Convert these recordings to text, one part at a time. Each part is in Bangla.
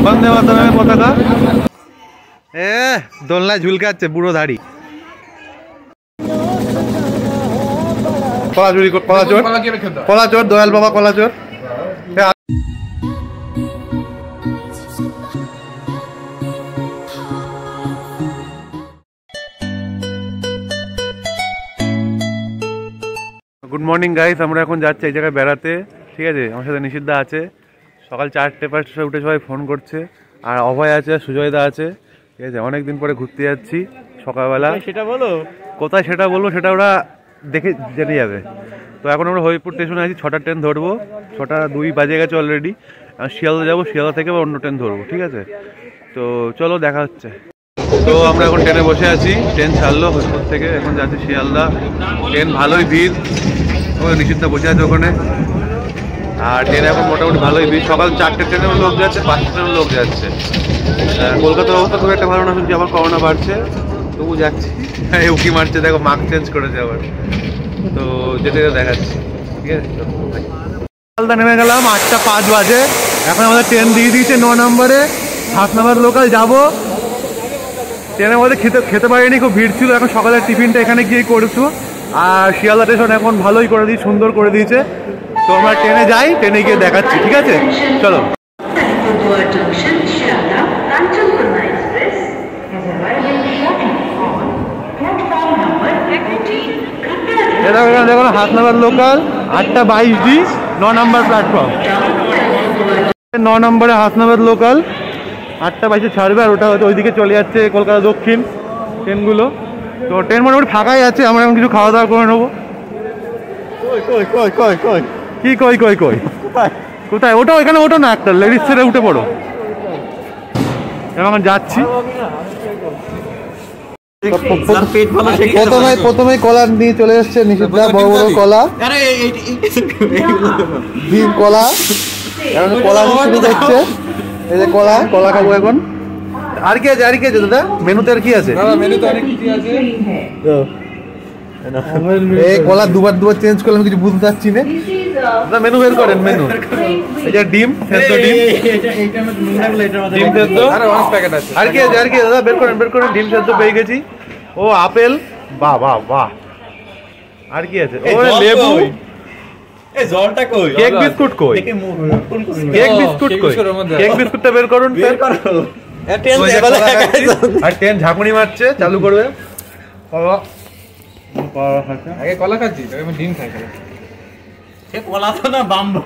বন্দে মাতরমের পতাকা। দোলনায় ঝুলকাচ্ছে বুড়ো ধাড়ি। কলাচোর দয়াল বাবা কলাচোর। গুড মর্নিং গাইস, আমরা এখন যাচ্ছি এই জায়গায় বেড়াতে, ঠিক আছে। আমার সাথে নিষিদ্ধা আছে, সকাল 4টে-5টায় উঠে সবাই ফোন করছে। আর অভয় আছে, সুজয়দা আছে, ঠিক আছে। অনেকদিন পরে ঘুরতে যাচ্ছি সকালবেলা। সেটা বলো কোথায়, সেটা বলবো, সেটা ওরা দেখে জেনে যাবে। তো এখন আমরা হরিপুর স্টেশনে আছি, 6টার ট্রেন ধরবো। 6টা 2 বাজে গেছে অলরেডি। শিয়ালদা যাবো, শিয়ালদা থেকে অন্য ট্রেন ধরবো, ঠিক আছে। তো চলো দেখা হচ্ছে। তো আমরা এখন ট্রেনে বসে আছি, ট্রেন ছাড়লো হরিপুর থেকে, এখন যাচ্ছি শিয়ালদা। ট্রেন ভালোই ভিড়, নিষিদ্ধা বসে আছে ওখানে। আর ট্রেন এখন মোটামুটি ভালোই ভিড়। সকাল 4টে ট্রেনেও লোক যাচ্ছে, 5টা ট্রেনেও লোক যাচ্ছে। কলকাতার অবস্থা খুব একটা ভালো না, শুনছি আবার করোনা বাড়ছে, তবু যাচ্ছি। হ্যাঁ, উকি মারছে, দেখো মাস্ক চেঞ্জ করেছে আবার। তো যেতে দেখাচ্ছি, ঠিক আছে। শিয়ালদা নেমে গেলাম, 8টা 5 বাজে। এখন আমাদের ট্রেন দিয়ে দিয়েছে 9 নম্বরে, 7 নম্বর লোকাল যাবো। ট্রেনের মধ্যে খেতে পারিনি, খুব ভিড় ছিল। এখন সকালের টিফিনটা এখানে গিয়ে করেছো। আর শিয়ালদা স্টেশন এখন ভালোই করে দিয়েছে, সুন্দর করে দিয়েছে। তো আমরা ট্রেনে যাই, ট্রেনে গিয়ে দেখাচ্ছি, ঠিক আছে। চলো। দেখো 7 নম্বর লোকাল, 8টা 22 9 নম্বর প্ল্যাটফর্ম। 9 নম্বরে 7 নম্বর লোকাল, 8টা 22 ছাড়বে। আর ওটা হয়তো ওইদিকে চলে যাচ্ছে কলকাতা দক্ষিণ ট্রেনগুলো। তো ট্রেন মোটামুটি ফাঁকাই আছে, আমরা এখন কিছু খাওয়া দাওয়া করে নেবো। কি কই কোথায় ওটা? এখানে ওটা না, একটা লেডিস ছেড়ে উঠে পড়ো। এখন যাচ্ছি। প্রথমে কলা নিয়ে চলে এসছে নিষিদ্ধা, বড় বড় কলা, ভীম কলা। এখন কলা শুরু করছে, এই যে কলা খাবো এখন। আর কি আছে দাদা মেনুতে? আর কি আছে? কলা দুবার চেঞ্জ করলাম, কিছু বুঝতে পারছি না। মেনু বের করেন, মেনু। এই যে ডিম সেদ্ধ, ডিম সেদ্ধ। আর কি আছে দাদা? বের করেন। ডিম সেদ্ধ পেয়ে গেছি। ও আপেল, বাহ। আর কি আছে? ও লেবু। জলটা কই? কেক বিস্কুট কই? কেক বিস্কুটটা বের করুন। আর ট্রেন ঝাঁকুনি মারছে, চালু করবে। আগে কলা খাচ্ছি, ডিম খাই। কলা তো না, বাম্বু।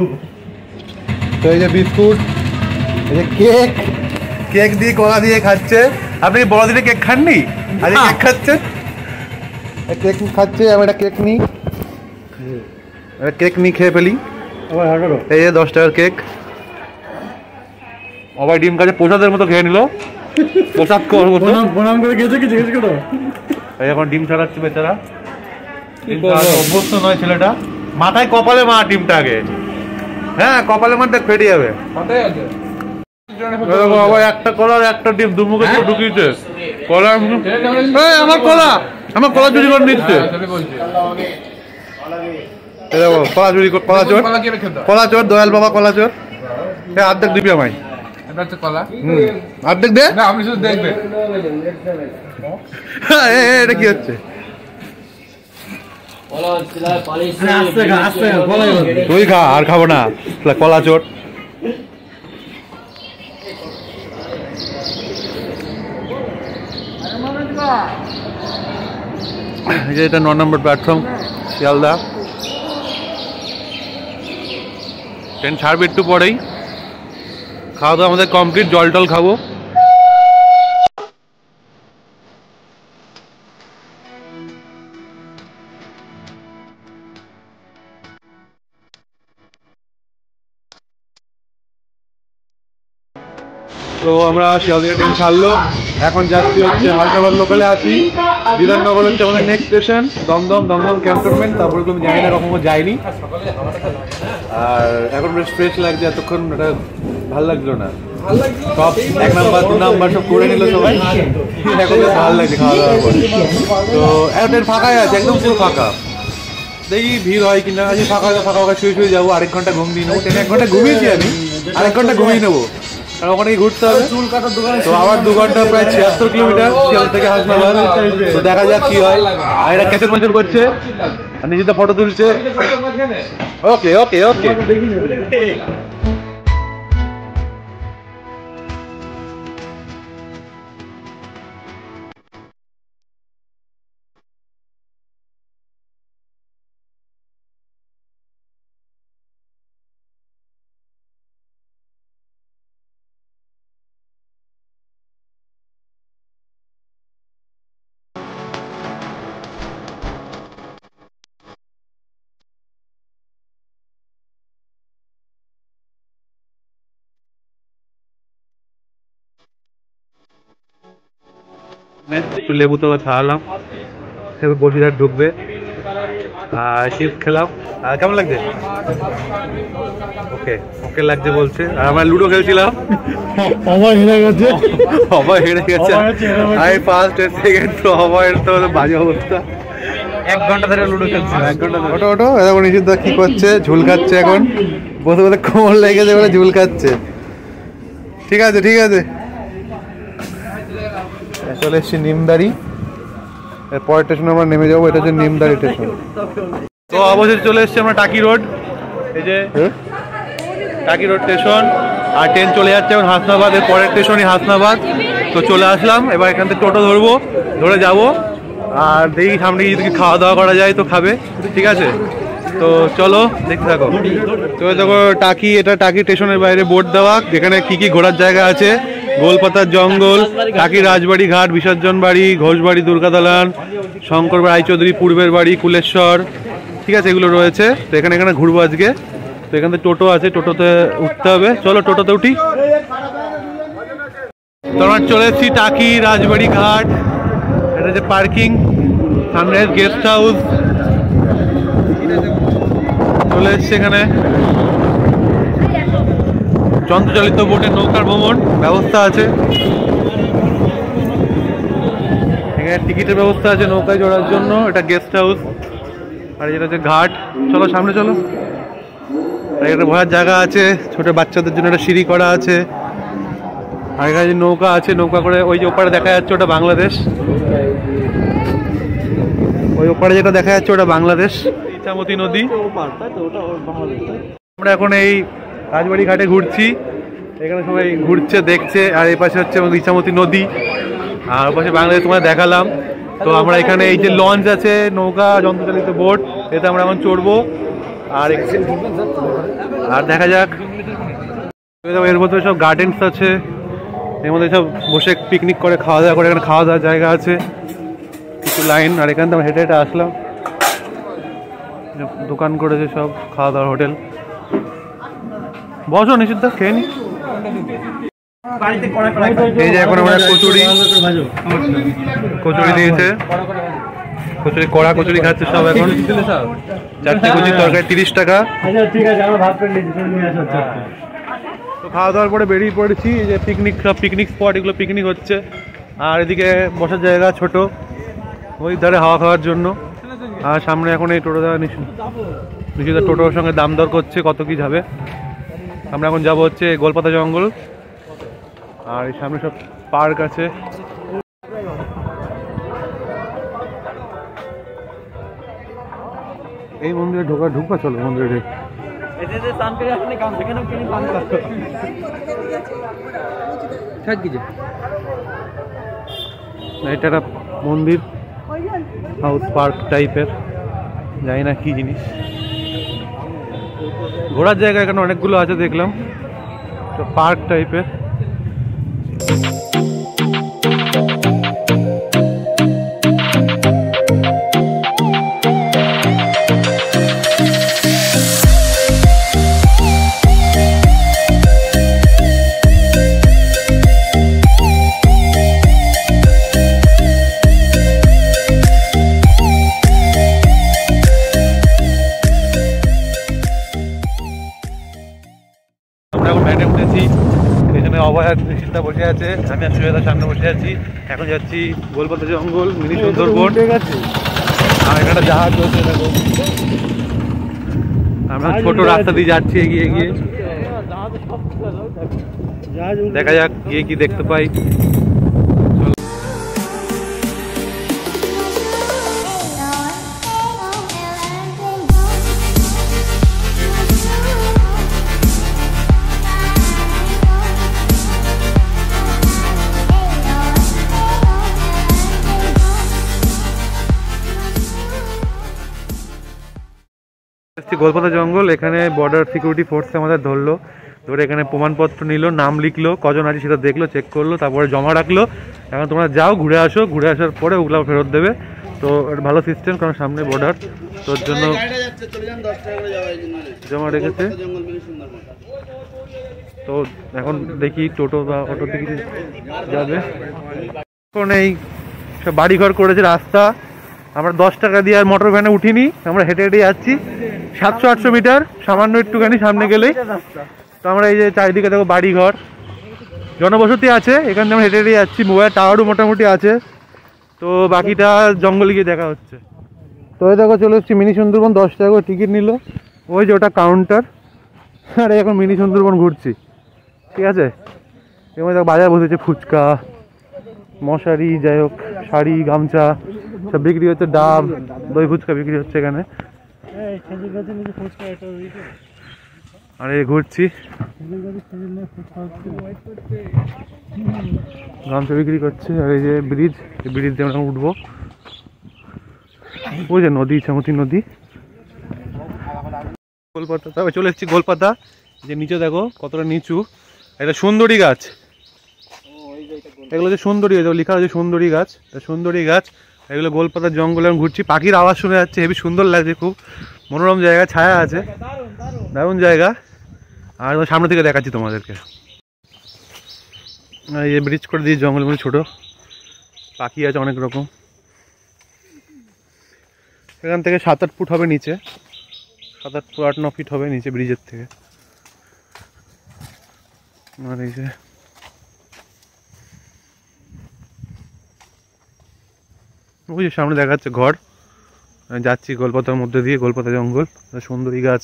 তো এই যে বিস্কুট, এই যে কেক দিয়ে কলা দিয়ে খাচ্ছে। আপনি বড়দিনে কেক খাননি, আজকে কেক খাচ্ছেন? কেক খাচ্ছে। আমি একটা কেক নিই, খেয়ে ফেলি। এই যে 10 টাকার কেক। আবার ডিম খাচ্ছে, প্রসাদের মতো খেয়ে নিল। প্রসাদ করে খেয়েছে কি জিজ্ঞেস করো। এই এখন ডিম ছাড়াচ্ছে বেচারা, অভ্যস্ত নয় ছেলেটা। মাথায় কপালে মা ডিমটা আগে। হ্যাঁ, কপালে মার, দেখ ফেটে যাবে। আবার একটা কলা আর একটা ডিম দুমুখে ঢুকিয়েছে। আমার কলা চুরি করে নিচ্ছে। কলাচোর দয়াল বাবা কলাচোর। অর্ধেক দিবি আমায়, অর্ধেক দে। আপনি শুধু দেখবেন এটা কি হচ্ছে? তুই খা, আর খাবো না। কলাচোর। এটা 9 নম্বর প্ল্যাটফর্ম শিয়ালদা। ট্রেন ছাড়বে একটু পরেই। খাওয়া দাওয়া আমাদের কমপ্লিট, জল টল খাবো। তো আমরা শিয়ালদা ট্রেন ছাড়লো, এখন যাচ্ছি হচ্ছে হালকাবাদ লোকালে আছি। বিধাননগর হচ্ছে আমাদের নেক্সট স্টেশন। দমদম ক্যান্টনমেন্ট, তারপরে তুমি জানি না, কখনো যাইনি। আর এখন বেশ ফ্রেশ লাগছে, এতক্ষণ এটা ভালো লাগলো না। সব 1 নাম্বার 2 নাম্বার সব করে নিল সবাই, এখন বেশ ভালো লাগছে খাওয়া দাওয়া করে। তো ট্রেন ফাঁকাই আছে, একদম পুরো ফাঁকা। দেখি ভিড় হয় কিনা। আজ ফাঁকা শুয়ে যাবো, 1 ঘন্টা ঘুম দিয়ে নেবো। ট্রেনে 1 ঘন্টা ঘুমিয়েছি আমি, 1 ঘন্টা ঘুমিয়ে নেবো। আর ওখানে ঘুরতে হবে। তো আবার 2 ঘন্টা প্রায় 76 কিলোমিটার শিয়ালদা থেকে হাসনাবাদ। তো দেখা যাক কি হয়। আর এরা ক্যাসেট মঞ্চন করছে আর নিজেদের ফটো তুলছে। ওকে ওকে ওকে একটু লেবু তো খাওয়ালাম, এবার বসিরহাট ঢুকবে আর চিপস খেলাম। আর কেমন লাগছে? ওকে ওকে লাগছে বলছে। আর আমরা লুডো খেলছিলাম, অবাক হেরে গেছে। অবাক হেরে গেছে। আমি ফার্স্ট সেকেন্ড তো অবাকের তো বাজে অবস্থা। 1 ঘন্টা ধরে লুডো খেলছি। 1 ঘন্টা ওটো ওটো এখন নিষিদ্ধ কি করছে, ঝুল খাচ্ছে এখন বসে বসে কোমর লেগেছে বলে ঝুল খাচ্ছে। ঠিক আছে ঠিক আছে, চলে এসছি নিমদারি। এর পরের স্টেশনে আমরা নেমে যাবো, এটা হচ্ছে নিমদারি স্টেশন। তো অবশেষে চলে এসছি আমরা টাকি রোড। এই যে টাকি রোড স্টেশন, আর ট্রেন চলে যাচ্ছে এখন হাসনাবাদ। এর পরের স্টেশনই হাসনাবাদ। তো চলে আসলাম, এবার এখান থেকে টোটো ধরবো, ধরে যাব আর দেখি সামনে যদি খাওয়া দাওয়া করা যায় তো খাবে। ঠিক আছে, তো চলো দেখতে থাকো। তো দেখো টাকি, এটা টাকি স্টেশনের বাইরে বোর্ড দেওয়া, যেখানে কি কি ঘোরার জায়গা আছে। গোলপাতার জঙ্গল, টাকি রাজবাড়ি ঘাট, বিসর্জন বাড়ি, ঘোষবাড়ি, দুর্গা দালান, শঙ্কর রায়চৌধুরী পূর্বের বাড়ি, কুলেশ্বর। ঠিক আছে, এগুলো রয়েছে। তো এখানে এখানে ঘুরবো আজকে। তো এখান থেকে টোটো আছে, টোটোতে উঠতে হবে। চলো টোটোতে উঠি। তোমার চলে এসেছি টাকি রাজবাড়ি ঘাট। এটা যে পার্কিং, সামনে গেস্ট হাউস চলে এসছে। এখানে যন্ত্রচালিত বোটে নৌকার ভ্রমণ ব্যবস্থা আছে। এখানে টিকিটের ব্যবস্থা আছে নৌকায় চড়ার জন্য। এটা গেস্ট হাউস। আর যেটা হচ্ছে ঘাট। চলো সামনে চলো। আর এখানে বসার জায়গা আছে, ছোট বাচ্চাদের জন্য একটা সিঁড়ি করা আছে। আর এখানে যে নৌকা আছে, নৌকা করে ওই যে ওপারে দেখা যাচ্ছে ওটা বাংলাদেশ। ওই ওপারে যেটা দেখা যাচ্ছে ওটা বাংলাদেশ, ইছামতি নদী। আমরা এখন এই রাজবাড়ি ঘাটে ঘুরছি। এখানে সবাই ঘুরছে দেখছে। আর এই পাশে হচ্ছে ইছামতি নদী, আর ওই পাশে বাংলাদেশ তোমায় দেখালাম। তো আমরা এখানে এই যে লঞ্চ আছে, নৌকা যন্ত্রচালিত বোট, এতে আমরা এখন চড়বো। আর দেখা যাক। এর মধ্যে সব গার্ডেন্স আছে, এর মধ্যে সব বসে পিকনিক করে খাওয়া দাওয়া করে। এখানে খাওয়া দাওয়ার জায়গা আছে কিছু লাইন। আর এখান থেকে আমরা হেঁটে হেঁটে আসলাম। দোকান করেছে সব খাওয়া দাওয়ার হোটেল। বসো নিষিদ্ধ, খেয়ে নি। এই যে এখন আমরা কচুরি দিয়েছে, কচুরি কড়া কচুরি খাচ্ছে সব এখন। 4টে কচুরি তরকারি 30 টাকা। তো খাওয়া দাওয়ার পরে বেরিয়ে পড়েছি। এই যে পিকনিক, সব পিকনিক স্পট, এগুলো পিকনিক হচ্ছে। আর এদিকে বসার জায়গা ছোট, ওই ধারে হাওয়া খাওয়ার জন্য। আর সামনে এখন এই টোটো দেওয়া নিষিদ্ধ টোটোর সঙ্গে দাম দর করছে কত কি যাবে। আমরা এখন যাবো হচ্ছে গোলপাতা জঙ্গল। আর এই সামনে সব পার্ক আছে। এই মন্দিরে ঢুকবা, চলো মন্দিরে। এটা একটা মন্দির, হাউস পার্ক টাইপের, জানি না কি জিনিস। ঘোরার জায়গা এখানে অনেকগুলো আছে দেখলাম, তো পার্ক টাইপের। নিষিদ্ধা বসে আছে, আমি আর সুজাতার সামনে বসে আছি। এখন যাচ্ছি গোলপাতা জঙ্গল, মিনি সুন্দরবন। আর এখানে জাহাজ চলছে দেখো। আমরা ছোট রাস্তা দিয়ে যাচ্ছি এগিয়ে এগিয়ে। দেখা যাক গিয়ে কি দেখতে পাই। গোলপাতা জঙ্গল, এখানে বর্ডার সিকিউরিটি ফোর্স আমাদের ধরলো, ধরে এখানে প্রমাণপত্র নিল, নাম লিখলো, কজন আছে সেটা দেখলো, চেক করলো, তারপরে জমা রাখলো। এখন তোমরা যাও, ঘুরে আসো, ঘুরে আসার পরে ওগুলো ফেরত দেবে। তো ভালো সিস্টেম, কারণ সামনে বর্ডার, তোর জন্য জমা রেখেছে। তো এখন দেখি টোটো বা অটো থেকে যাবে। এখন এই সব বাড়িঘর করেছে, রাস্তা আমরা 10 টাকা দিয়ে আর মোটর ভ্যানে উঠিনি, আমরা হেঁটে হেঁটে যাচ্ছি 700-800 মিটার, সামান্য একটুখানি সামনে গেলেই। তো আমরা এই যে চারিদিকে দেখো বাড়িঘর, জনবসতি আছে, এখান থেকে আমরা হেঁটে হেঁটে যাচ্ছি। মোবাইল টাওয়ারও মোটামুটি আছে। তো বাকিটা জঙ্গলে গিয়ে দেখা হচ্ছে। তো এই দেখো চলে এসেছি মিনি সুন্দরবন, 10 টাকা করে টিকিট নিল, ওই যে ওটা কাউন্টার। আর এখন মিনি সুন্দরবন ঘুরছি, ঠিক আছে। এবার দেখো বাজার বসেছে, ফুচকা, মশারি, যাই হোক শাড়ি, গামছা সব বিক্রি হচ্ছে, ডাব, দই ফুচকা বিক্রি হচ্ছে এখানে। আর এই ঘুরছি, গামছা বিক্রি করছে। আর এই যে ব্রিজ, এই ব্রিজ দিয়ে আমরা উঠবো। ওই যে নদী, ইছামতি নদী। গোলপাতা, তবে চলে এসেছি গোলপাতা। যে নিচে দেখো কতটা নিচু, এটা সুন্দরী গাছ, এগুলো যে সুন্দরী, লেখা আছে সুন্দরী গাছ, সুন্দরী গাছ। এগুলো গোলপাতার জঙ্গলে আমি ঘুরছি, পাখির আওয়াজ শুনে যাচ্ছে, হেবি সুন্দর লাগছে, খুব মনোরম জায়গা, ছায়া আছে, দারুণ জায়গা। আর সামনে থেকে দেখাচ্ছি তোমাদেরকে। এই ব্রিজ করে দিয়ে জঙ্গলের মধ্যে ছোটো পাখি আছে অনেক রকম। এখান থেকে 7-8 ফুট হবে নিচে, 7-8 ফুট 8-9 ফিট হবে নিচে ব্রিজের থেকে। আর এই যে ওই যে সামনে দেখা যাচ্ছে ঘর। যাচ্ছি গোলপাতার মধ্যে দিয়ে, গোলপাতা জঙ্গল, সুন্দরী গাছ,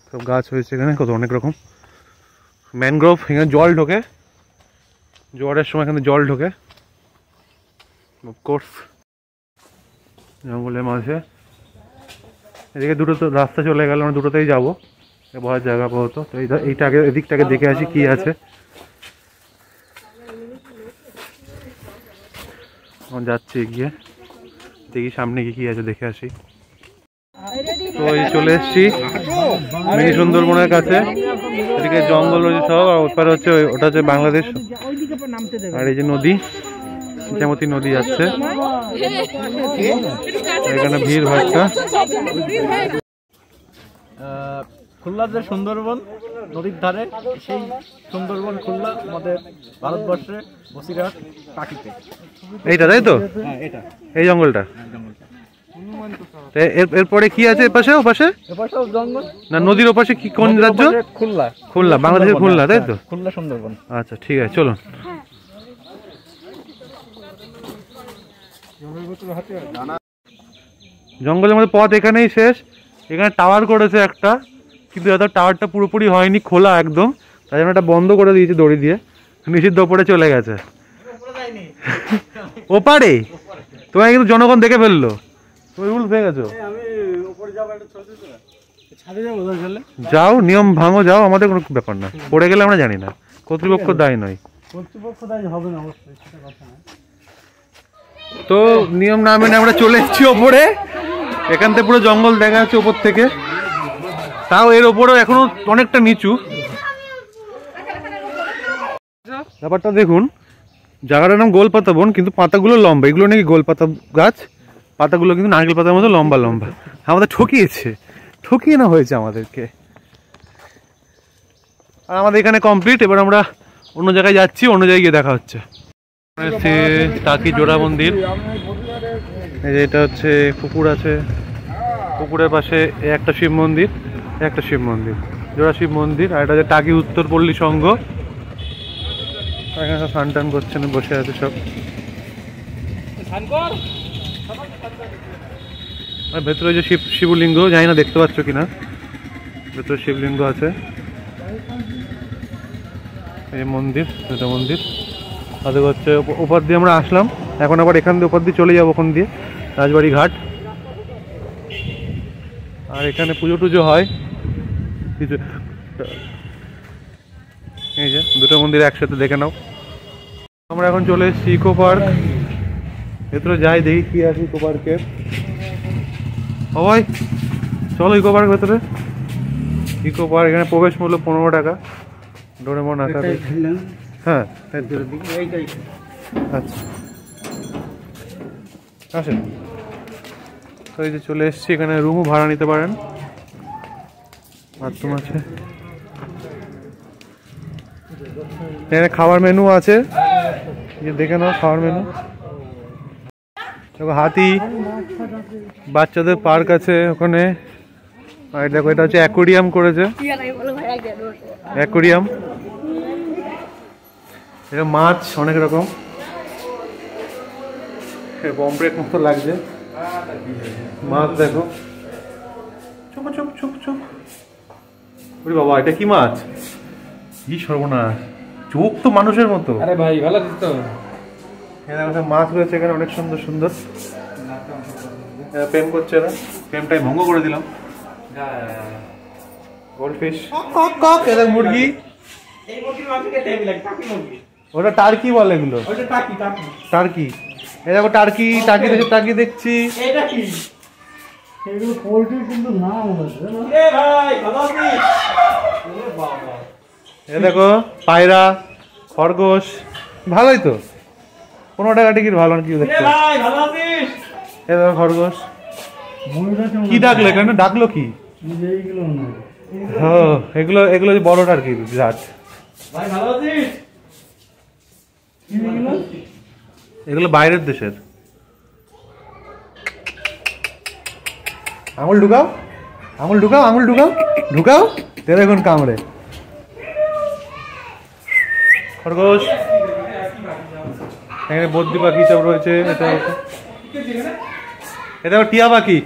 সব গাছ হয়েছে এখানে, কত অনেক রকম। ম্যানগ্রোভ, এখানে জল ঢোকে, জোয়ারের সময় এখানে জল ঢোকে অফকোর্স জঙ্গলের মাঝে। এদিকে দুটো তো রাস্তা চলে গেল, আমরা দুটোতেই যাবো, বসার জায়গা পাবো। তো এইটাকে, এদিকটাকে দেখে আসি কি আছে। যাচ্ছি এগিয়ে, দেখি সামনে কি আছে, দেখে আসি। তো এই চলে এসছি মিনি সুন্দরবনের কাছে। এদিকে জঙ্গল রয়েছে সব, আর ওপারে হচ্ছে ওটা হচ্ছে বাংলাদেশ। আর এই যে নদী, ইছামতি নদী যাচ্ছে, এখানে ভিড় ভাড়টা। খুলনার যে সুন্দরবন নদীর ধারে, সেই সুন্দরবন খুলনা আমাদের ভারতবর্ষে বসিরহাট টাকিতে। এইটা তাই তো, এটা এই জঙ্গলটা। এরপরে কি আছে এপাশে, ওপাশে জঙ্গল না নদীর ওপাশে কি, কোন রাজ্য? খুলনা। খুলনা, বাংলাদেশের খুলনা, তাই তো? খুলনা সুন্দরবন। আচ্ছা ঠিক আছে, চলুন। জঙ্গলের মধ্যে পথ এখানেই শেষ। এখানে টাওয়ার করেছে একটা, কিন্তু এত টাওয়ারটা পুরোপুরি হয়নি, খোলা একদম, তাই জন্য এটা বন্ধ করে দিয়েছে দড়ি দিয়ে, নিষিদ্ধ ওপরে চলে গেছে। ওপারে তোমায় কিন্তু জনগণ দেখে ফেললো, তুমি রুল হয়ে গেছো। যাও, নিয়ম ভাঙো, যাও, আমাদের কোনো ব্যাপার না, পড়ে গেলে আমরা জানি না, কর্তৃপক্ষ দায়ী নয়। তো নিয়ম না মেনে আমরা চলে এসেছি ওপরে। এখান থেকে পুরো জঙ্গল দেখা যাচ্ছে ওপর থেকে, তাও এর ওপরেও এখনো অনেকটা নিচু। ব্যাপারটা দেখুন, জায়গাটার নাম গোলপাতা বন, কিন্তু পাতাগুলো লম্বা, এগুলো নাকি গোলপাতা গাছ, পাতাগুলো কিন্তু নারকেল পাতার মতো লম্বা লম্বা। আমাদের ঠকিয়ে না হয়েছে আমাদেরকে। আর আমাদের এখানে কমপ্লিট, এবার আমরা অন্য জায়গায় যাচ্ছি, অন্য জায়গায় গিয়ে দেখা হচ্ছে। টাকি জোড়া মন্দির, এই যে এটা হচ্ছে পুকুর আছে, পুকুরের পাশে একটা শিব মন্দির, একটা শিব মন্দির, জোড়া শিব মন্দির। আর এটা হচ্ছে টাকি উত্তরপল্লী সংঘ, এখানে স্নান টান করছেন, বসে আছে সব। আর ভেতরে যে শিবলিঙ্গ, জানি না দেখতে পাচ্ছ কিনা, ভেতরে শিবলিঙ্গ আছে। এই মন্দির, দুটো মন্দির তাদের হচ্ছে ওপর দিয়ে আমরা আসলাম, এখন আবার এখান দিয়ে ওপর দিয়ে চলে যাবো ওখান দিয়ে রাজবাড়ি ঘাট। আর এখানে পুজো টুজো হয় কিছু, এই যে দুটো মন্দির একসাথে দেখে নাও। আমরা এখন চলে এসেছি ইকো পার্ক, ভেতরে যাই দেখি কি আছে ইকো পার্কে। ও ভাই চলো ইকো পার্ক ভেতরে। ইকো পার্ক এখানে প্রবেশ মূল্য 15 টাকা, ডোরেমন আঁকা। হ্যাঁ আচ্ছা আসেন। তো এই যে চলে এসছি, এখানে রুমও ভাড়া নিতে পারেন, বাথরুম আছে, এখানে খাবার মেনু আছে, দেখে নাও খাবার মেনু। দেখো হাতি, বাচ্চাদের পার্ক আছে ওখানে। আর দেখো এটা হচ্ছে অ্যাকোরিয়াম করেছে, অ্যাকোরিয়াম। এটা মাছ অনেক রকম, পমফ্রেট মতো লাগছে মাছ। দেখো চুপ চুপ চুপ চুপ, ওরে বাবা এটা কি মাছ, কি সর্বনাশ, চোখ তো মানুষের মতো। আরে ভাই ভালো আছিস তো? এখানে মাছ রয়েছে, এখানে অনেক সুন্দর সুন্দর। প্রেম করছে এরা, প্রেমটাই ভঙ্গ করে দিলাম। গোল্ডফিশ, এদের মুরগি, ওটা টার্কি বলে এগুলো, টার্কি। এই দেখো টার্কি, টার্কি দেখছি, টার্কি দেখছি। এ দেখো পায়রা, খরগোশ, ভালোই তো, 15 টাকা টিকিট, ভালো না কি দেখছো। এ দেখো খরগোশ, কি ডাকলো এখানে, ডাকলো কি? হ্যাঁ এগুলো এগুলো বড় টার্কি জাত, এগুলো বাইরের দেশের। আঙুল ঢুকাও, আঙুল ঢুকাও, আঙুল ঢুকাও, ঢুকাও, দেখুন কামড়ে। খরগোশ, এখানে বদ্রি পাখি সব রয়েছে। এটা টিয়া পাখি,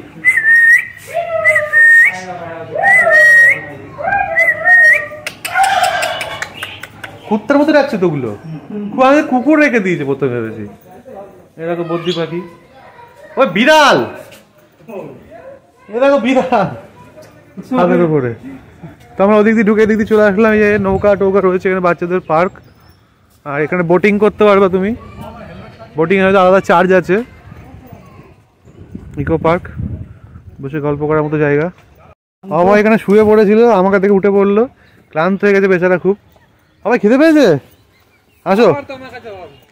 কুত্তার মতো রাখছে তো ওগুলো, আমি কুকুর রেখে দিয়েছে প্রথমে ভেবেছি। এটা তো বদ্রি পাখি। ওই বিড়াল, এটা তো বিড়াল ছাদের উপরে। তো আমরা ওদিক দিয়ে ঢুকে এদিক দিয়ে চলে আসলাম। এই যে নৌকা টৌকা রয়েছে এখানে, বাচ্চাদের পার্ক। আর এখানে বোটিং করতে পারবে তুমি, বোটিং হয়তো আলাদা চার্জ আছে। ইকো পার্ক, বসে গল্প করার মতো জায়গা। বাবা এখানে শুয়ে পড়েছিল, আমাকে থেকে উঠে পড়লো, ক্লান্ত হয়ে গেছে বেচারা খুব। আবার খিদে পেয়েছে, আসো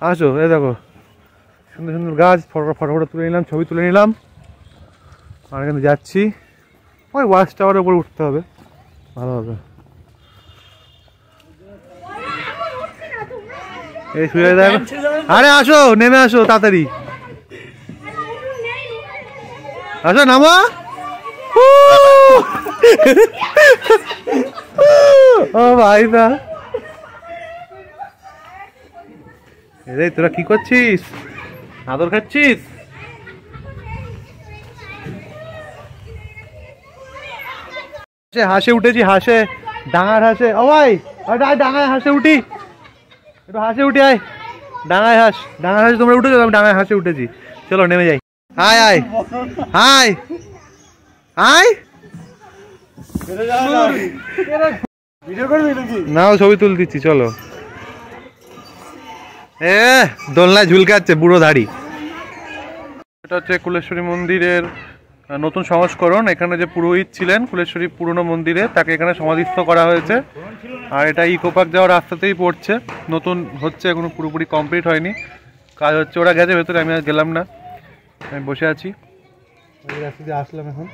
আসো। এই দেখো সুন্দর সুন্দর গাছ, ফটো ফটো তুলে নিলাম, ছবি তুলে নিলাম। আর এখানে যাচ্ছি, ওই ওয়াচ টাওয়ারের উপরে উঠতে হবে, ভালো হবে। এই শুয়ে দেখো, আরে আসো নেমে আসো তাড়াতাড়ি, আসো নামো। ও ভাই না, এই তোরা কি করছিস, আদর খাচ্ছিস? হাসে উঠেছি, হাসে, ডাঙার হাসে। ও ভাই ডাঙায় হাসে উঠি, একটু হাসে উঠি, আয় ডাঙায় হাস, ডাঙার হাসে তোমরা উঠেছো, আমি ডাঙায় হাসে উঠেছি। চলো নেমে যাই, আয় আয় আয় আয়। নাও ছবি তুল দিচ্ছি, চলো। দোলনায় ঝুলকাচ্ছে বুড়ো ধাড়ি। এটা হচ্ছে কুলেশ্বরী মন্দিরের নতুন সংস্করণ। এখানে যে পুরোহিত ছিলেন কুলেশ্বরী পুরনো মন্দিরে, তাকে এখানে সমাধিস্থ করা হয়েছে। আর এটা ইকো পার্ক যাওয়ার রাস্তাতেই পড়ছে, নতুন হচ্ছে, এখনো পুরোপুরি কমপ্লিট হয়নি, কাজ হচ্ছে। ওরা গেছে ভেতরে, আমি আর গেলাম না, আমি বসে আছি। এই রাস্তা দিয়ে আসলাম, এখন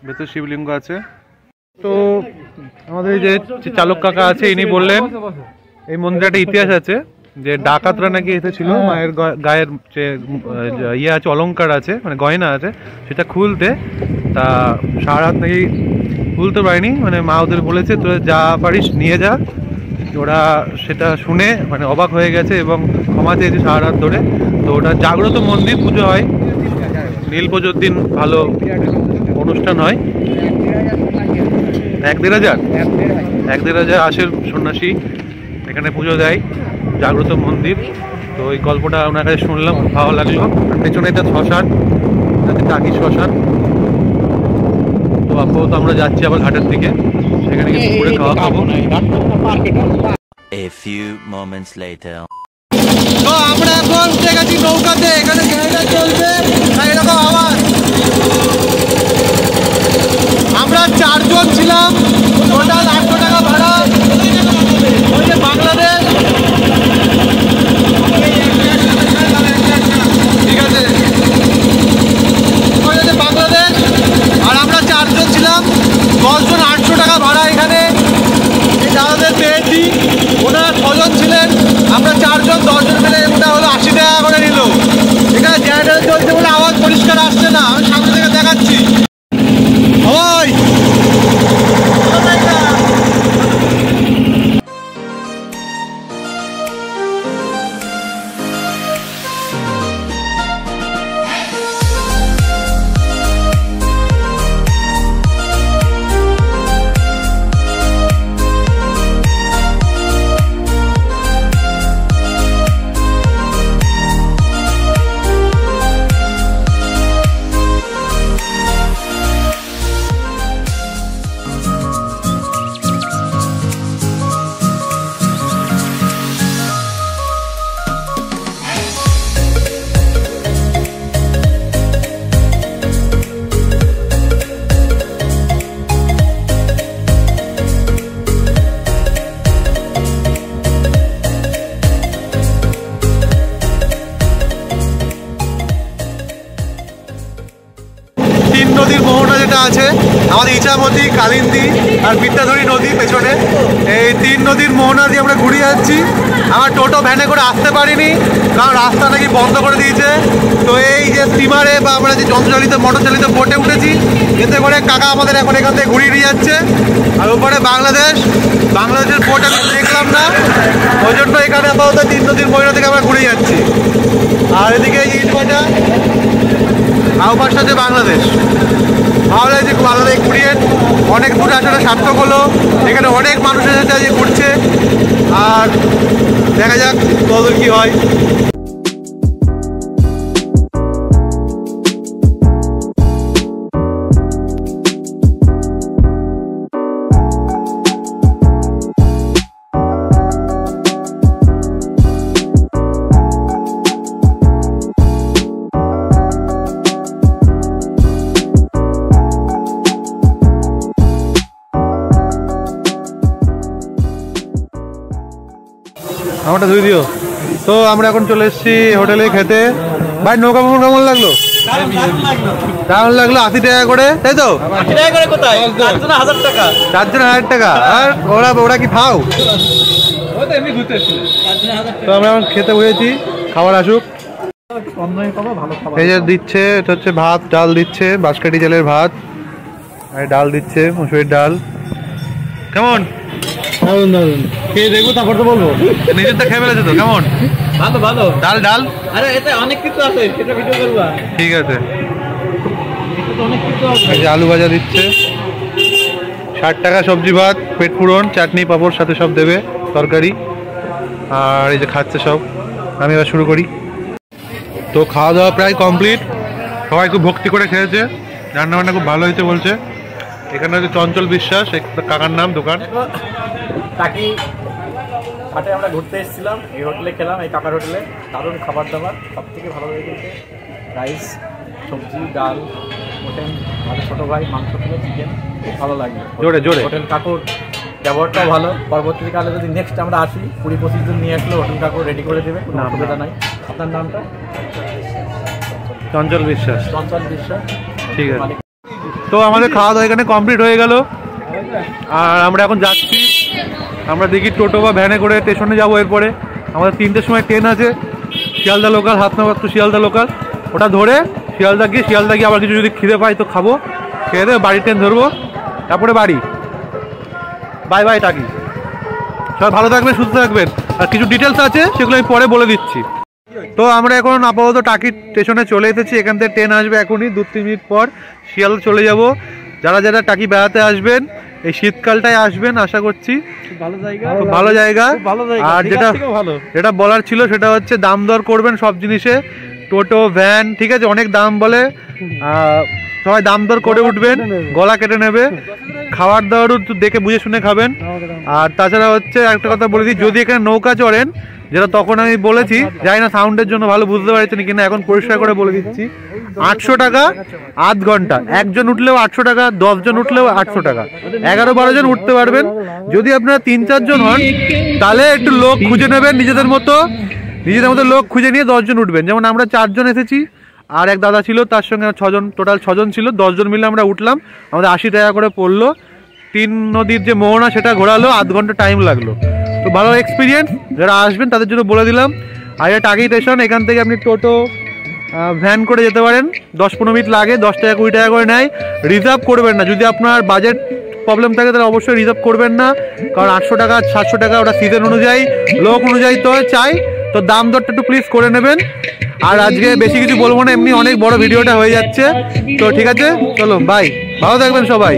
ভেতর শিবলিঙ্গ আছে। তো আমাদের যে চালক কাকা আছে, ইনি বললেন এই মন্দিরে একটা ইতিহাস আছে, যে ডাকাতরা নাকি এতে ছিল, মায়ের গায়ের যে ইয়ে আছে, অলংকার আছে, মানে গয়না আছে, সেটা খুলতে, তা সারা রাত নাকি খুলতে পারিনি, মানে মা ওদের বলেছে তোরা যা পারিস নিয়ে যা। ওরা সেটা শুনে মানে অবাক হয়ে গেছে এবং ক্ষমা চেয়েছে সারা রাত ধরে। তো ওটা জাগ্রত মন্দির, পুজো হয়, নীল পুজোর দিন ভালো অনুষ্ঠান হয়। 1-1.5 হাজার আসের সন্ন্যাসী এখানে পুজো দেয়, জাগ্রত মন্দির। তো ওই গল্পটা ওনার কাছে শুনলাম, খুব ভালো লাগলো। পেছনে এটা শ্মশান, টাকি শ্মশান। তো আপাতত আমরা যাচ্ছি আবার ঘাটের দিকে, সেখানে গিয়ে পুকুরে খাওয়া খাবো। A few moments later. তো আমরা এখন উঠে গেছি নৌকাতে, এখানে গাড়িটা চলবে, এরকম আওয়াজ। আমরা 4 জন ছিলাম, টোটাল 800 টাকা ভাড়া। ওই যে বাংলাদেশ, ঠিক আছে, ওই যে বাংলাদেশ। আর আমরা 4 জন ছিলাম, 10 জন 800 টাকা ভাড়া। এখানে দাদাদের পেয়েছি, ওনারা 6 জন ছিলেন, আমরা 4 জন 10 জন মিলে ওটা হলো 80 টাকা করে নিল। এখানে জেনারেটর চলছে বলে আওয়াজ পরিষ্কার আসছে না, আমি সামনে থেকে দেখাচ্ছি। ওই 3 নদীর মোহনা যেটা আছে আমাদের ইছামতি, কালিন্দী আর বিদ্যাধরী নদী পেছনে, এই 3 নদীর মোহনা দিয়ে আমরা ঘুরে যাচ্ছি। আমার টোটো ভ্যানে করে আসতে পারিনি, কারণ রাস্তা নাকি বন্ধ করে দিয়েছে। তো এই যে স্টিমারে বা আমরা যে যন্ত্রচালিত মোটরচালিত বোটে উঠেছি, এতে করে কাকা আমাদের এখন এখান থেকে ঘুরিয়ে নিয়ে যাচ্ছে। আর উপরে বাংলাদেশের বোট আমি দেখলাম না, ওই জন্য এখানে আপাতত 3 নদীর মোহনা থেকে আমরা ঘুরে যাচ্ছি। আর এদিকে ইটভাটা, আর পাশে আছে বাংলাদেশ। ভালো লাগছে, খুব ভালো লাগে ঘুরিয়ে। অনেক দূর আসাটা সার্থক হলো, এখানে অনেক মানুষের সাথে আজকে ঘুরছে। আর দেখা যাক কতদূর কি হয়। আমারটা ধুই দিও। তো আমরা এখন চলে এসেছি হোটেলে খেতে। ভাই নৌকা ভ্রমণ কেমন লাগলো? দারুণ লাগলো। 80 টাকা করে, তাই তো? 80 টাকা করে কোথায়? 4 জন 1000 টাকা। 4 জন 1000 টাকা। আর ওরা কি খাও? তো আমরা এখন খেতে বসেছি, খাবার আসুক। এই যে দিচ্ছে, এটা হচ্ছে ভাত, ডাল দিচ্ছে, বাঁশকাঠি চালের ভাত, আর ডাল দিচ্ছে, মুসুরির ডাল। কেমন? খেয়ে দেখবো তারপর তো বলবো। নিজেরটা খেয়ে ফেলেছে তো? কেমন? ভালো ভালো। ডাল আরে এতে অনেক কিছু আছে, সেটা ভিডিও করবা। ঠিক আছে। অনেক কিছু আছে। এই যে আলু ভাজা দিচ্ছে, 60 টাকা সবজি ভাত, পেট পুরন, চাটনি পাঁপড় সাথে সব দেবে, তরকারি। আর এই যে খাচ্ছে সব। আমি এবার শুরু করি। তো খাওয়া দাওয়া প্রায় কমপ্লিট, সবাই খুব ভক্তি করে খেয়েছে, রান্নাবান্না খুব ভালো হয়েছে বলছে। এখানে হচ্ছে চঞ্চল বিশ্বাস, কাকার নাম, দোকান। টাকি হাটে আমরা ঘুরতে এসেছিলাম, এই হোটেলে খেলাম, এই কাকার হোটেলে। দারুণ খাবার দাবার, সব থেকে ভালো লেগেছে রাইস, সবজি, ডাল, মটন, আর ছোটো ভাই মাংস ছিল, চিকেন, খুব ভালো লাগলো। জোরে হোটেল কাকুর ব্যবহারটাও ভালো। পরবর্তীকালে যদি নেক্সট আমরা আসি, 20-25 জন নিয়ে আসলে হোটেল কাকু রেডি করে দেবে, কোনো অসুবিধা নাই। আপনার নামটা? চঞ্চল বিশ্বাস। চঞ্চল বিশ্বাস, ঠিক আছে। তো আমাদের খাওয়া দাওয়া এখানে কমপ্লিট হয়ে গেল, আর আমরা এখন যাচ্ছি। আমরা দেখি টোটো বা ভ্যানে করে স্টেশনে যাবো। এরপরে আমাদের 3টের সময় ট্রেন আছে, শিয়ালদা লোকাল, হাতনাবাদ শিয়ালদা লোকাল। ওটা ধরে শিয়ালদা গিয়ে আবার কিছু যদি খিদে পাই তো খাবো, খেয়ে দেবে বাড়ির ট্রেন ধরবো, তারপরে বাড়ি। বাই টাকি। সবাই ভালো থাকবেন, সুস্থ থাকবেন। আর কিছু ডিটেলস আছে, সেগুলো আমি পরে বলে দিচ্ছি। তো আমরা এখন আপাতত টাকি স্টেশনে চলে এসেছি। এখান থেকে ট্রেন আসবে এখনই 2-3 মিনিট পর, শিয়ালদা চলে যাব। যারা টাকি বেড়াতে আসবেন এই শীতকালটায় আসবেন আশা করছি। ভালো জায়গা, খুব ভালো জায়গা। আর যেটা বলার ছিল সেটা হচ্ছে দাম দর করবেন সব জিনিসে, টোটো ভ্যান ঠিক আছে অনেক দাম বলে, সবাই দাম দর করে উঠবেন, গলা কেটে নেবে। খাবার দাবারও একটু দেখে বুঝে শুনে খাবেন। আর তাছাড়া হচ্ছে একটা কথা বলে দিই, যদি এখানে নৌকা চড়েন, যেটা তখন আমি বলেছি, জানি না সাউন্ডের জন্য ভালো বুঝতে পারছেন কিনা, এখন পরিষ্কার করে বলে দিচ্ছি, 800 টাকা আধ ঘন্টা। একজন উঠলেও 800 টাকা, 10 জন উঠলেও 800 টাকা, 11-12 জন উঠতে পারবেন। যদি আপনারা 3-4 জন হন তাহলে একটু লোক খুঁজে নেবেন, নিজেদের মতো লোক খুঁজে নিয়ে 10 জন উঠবেন। যেমন আমরা 4 জন এসেছি, আর এক দাদা ছিল, তার সঙ্গে 6 জন, টোটাল 6 জন ছিল। 10 জন মিলে আমরা উঠলাম, আমাদের 80 টাকা করে পড়লো। 3 নদীর যে মোহনা সেটা ঘোরালো, আধ ঘন্টা টাইম লাগলো। তো ভালো এক্সপিরিয়েন্স, যারা আসবেন তাদের জন্য বলে দিলাম। আর এটা টাকি স্টেশন, এখান থেকে আপনি টোটো ভ্যান করে যেতে পারেন, 10-15 মিনিট লাগে, 10 টাকা 20 টাকা করে নেয়। রিজার্ভ করবেন না, যদি আপনার বাজেট প্রবলেম থাকে তাহলে অবশ্যই রিজার্ভ করবেন না, কারণ 800 টাকা 700 টাকা ওটা সিজন অনুযায়ী, লোক অনুযায়ী তো চাই। তো দাম দরটা একটু প্লিজ করে নেবেন। আর আজকে বেশি কিছু বলবো না, এমনি অনেক বড় ভিডিওটা হয়ে যাচ্ছে। তো ঠিক আছে, চলো বাই, ভালো থাকবেন সবাই।